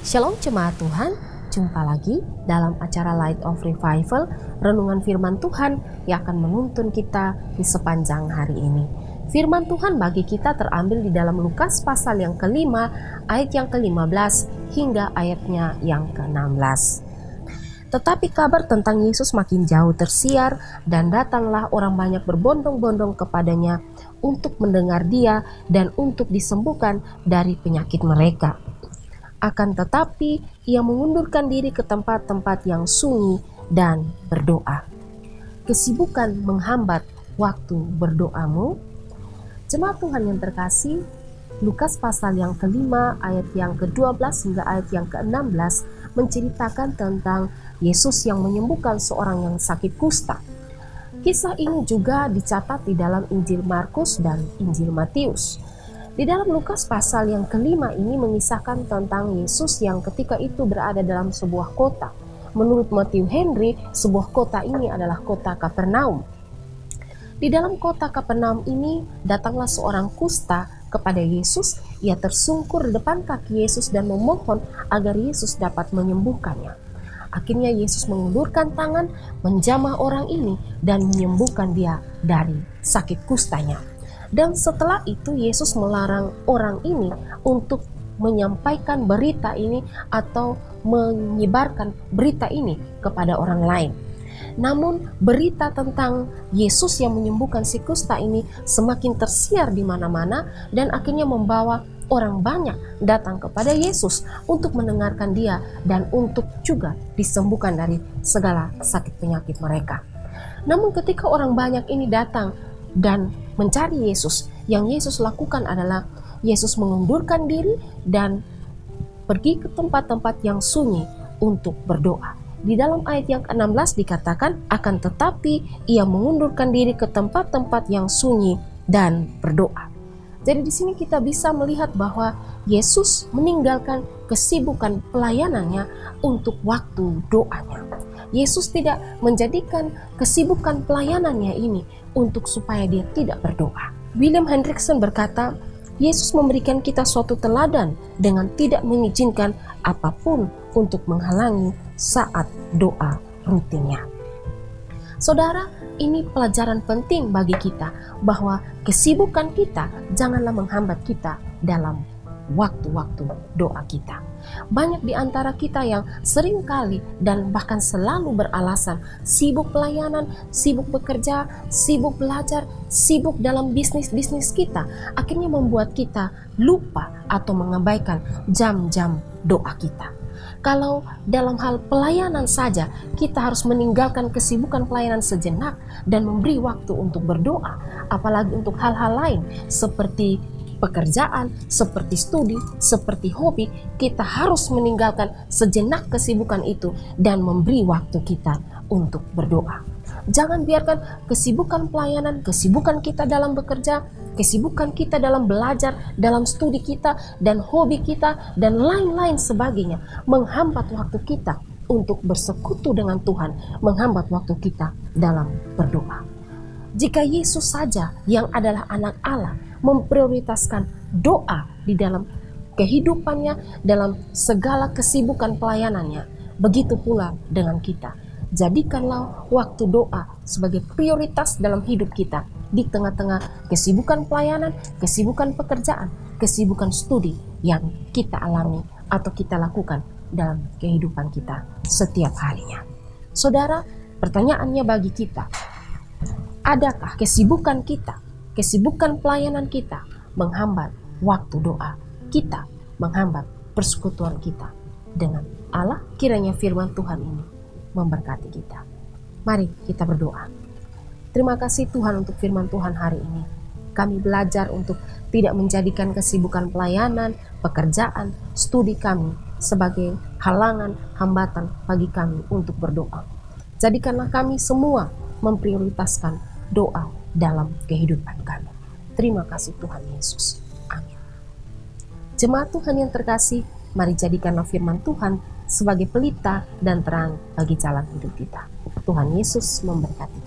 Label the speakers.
Speaker 1: Shalom jemaat Tuhan, jumpa lagi dalam acara Light of Revival, renungan firman Tuhan yang akan menuntun kita di sepanjang hari ini. Firman Tuhan bagi kita terambil di dalam Lukas pasal yang kelima, ayat yang ke-15 hingga ayatnya yang ke-16. Tetapi kabar tentang Yesus makin jauh tersiar, dan datanglah orang banyak berbondong-bondong kepadanya untuk mendengar Dia dan untuk disembuhkan dari penyakit mereka. Akan tetapi ia mengundurkan diri ke tempat-tempat yang sunyi dan berdoa. Kesibukan menghambat waktu berdoamu? Jemaat Tuhan yang terkasih, Lukas pasal yang kelima ayat yang ke-12 hingga ayat yang ke-16 menceritakan tentang Yesus yang menyembuhkan seorang yang sakit kusta. Kisah ini juga dicatat di dalam Injil Markus dan Injil Matius. Di dalam Lukas pasal yang kelima ini mengisahkan tentang Yesus yang ketika itu berada dalam sebuah kota. Menurut Matthew Henry, sebuah kota ini adalah kota Kapernaum. Di dalam kota Kapernaum ini datanglah seorang kusta kepada Yesus. Ia tersungkur di depan kaki Yesus dan memohon agar Yesus dapat menyembuhkannya. Akhirnya Yesus mengulurkan tangan, menjamah orang ini dan menyembuhkan dia dari sakit kustanya. Dan setelah itu Yesus melarang orang ini untuk menyampaikan berita ini atau menyebarkan berita ini kepada orang lain. Namun berita tentang Yesus yang menyembuhkan si kusta ini semakin tersiar di mana-mana dan akhirnya membawa orang banyak datang kepada Yesus untuk mendengarkan Dia dan untuk juga disembuhkan dari segala sakit penyakit mereka. Namun ketika orang banyak ini datang dan mencari Yesus, yang Yesus lakukan adalah Yesus mengundurkan diri dan pergi ke tempat-tempat yang sunyi untuk berdoa. Di dalam ayat yang ke-16 dikatakan, akan tetapi ia mengundurkan diri ke tempat-tempat yang sunyi dan berdoa. Jadi di sini kita bisa melihat bahwa Yesus meninggalkan kesibukan pelayanannya untuk waktu doanya. Yesus tidak menjadikan kesibukan pelayanannya ini untuk supaya dia tidak berdoa. William Hendriksen berkata, Yesus memberikan kita suatu teladan dengan tidak mengizinkan apapun untuk menghalangi saat doa rutinnya. Saudara, ini pelajaran penting bagi kita bahwa kesibukan kita janganlah menghambat kita dalam waktu-waktu doa kita. Banyak di antara kita yang sering kali dan bahkan selalu beralasan sibuk pelayanan, sibuk bekerja, sibuk belajar, sibuk dalam bisnis-bisnis kita, akhirnya membuat kita lupa atau mengabaikan jam-jam doa kita. Kalau dalam hal pelayanan saja kita harus meninggalkan kesibukan pelayanan sejenak dan memberi waktu untuk berdoa, apalagi untuk hal-hal lain seperti pekerjaan, seperti studi, seperti hobi, kita harus meninggalkan sejenak kesibukan itu dan memberi waktu kita untuk berdoa. Jangan biarkan kesibukan pelayanan, kesibukan kita dalam bekerja, kesibukan kita dalam belajar, dalam studi kita, dan hobi kita, dan lain-lain sebagainya menghambat waktu kita untuk bersekutu dengan Tuhan, menghambat waktu kita dalam berdoa. Jika Yesus saja yang adalah anak Allah memprioritaskan doa di dalam kehidupannya, dalam segala kesibukan pelayanannya, begitu pula dengan kita. Jadikanlah waktu doa sebagai prioritas dalam hidup kita di tengah-tengah kesibukan pelayanan, kesibukan pekerjaan, kesibukan studi yang kita alami atau kita lakukan dalam kehidupan kita setiap harinya. Saudara, pertanyaannya bagi kita, adakah kesibukan kita, kesibukan pelayanan kita menghambat waktu doa kita, menghambat persekutuan kita dengan Allah? Kiranya firman Tuhan ini memberkati kita. Mari kita berdoa. Terima kasih Tuhan untuk firman Tuhan hari ini. Kami belajar untuk tidak menjadikan kesibukan pelayanan, pekerjaan, studi kami sebagai halangan, hambatan bagi kami untuk berdoa. Jadikanlah kami semua memprioritaskan doa dalam kehidupan kami. Terima kasih Tuhan Yesus. Amin. Jemaat Tuhan yang terkasih, mari jadikanlah firman Tuhan sebagai pelita dan terang bagi jalan hidup kita. Tuhan Yesus memberkati kita.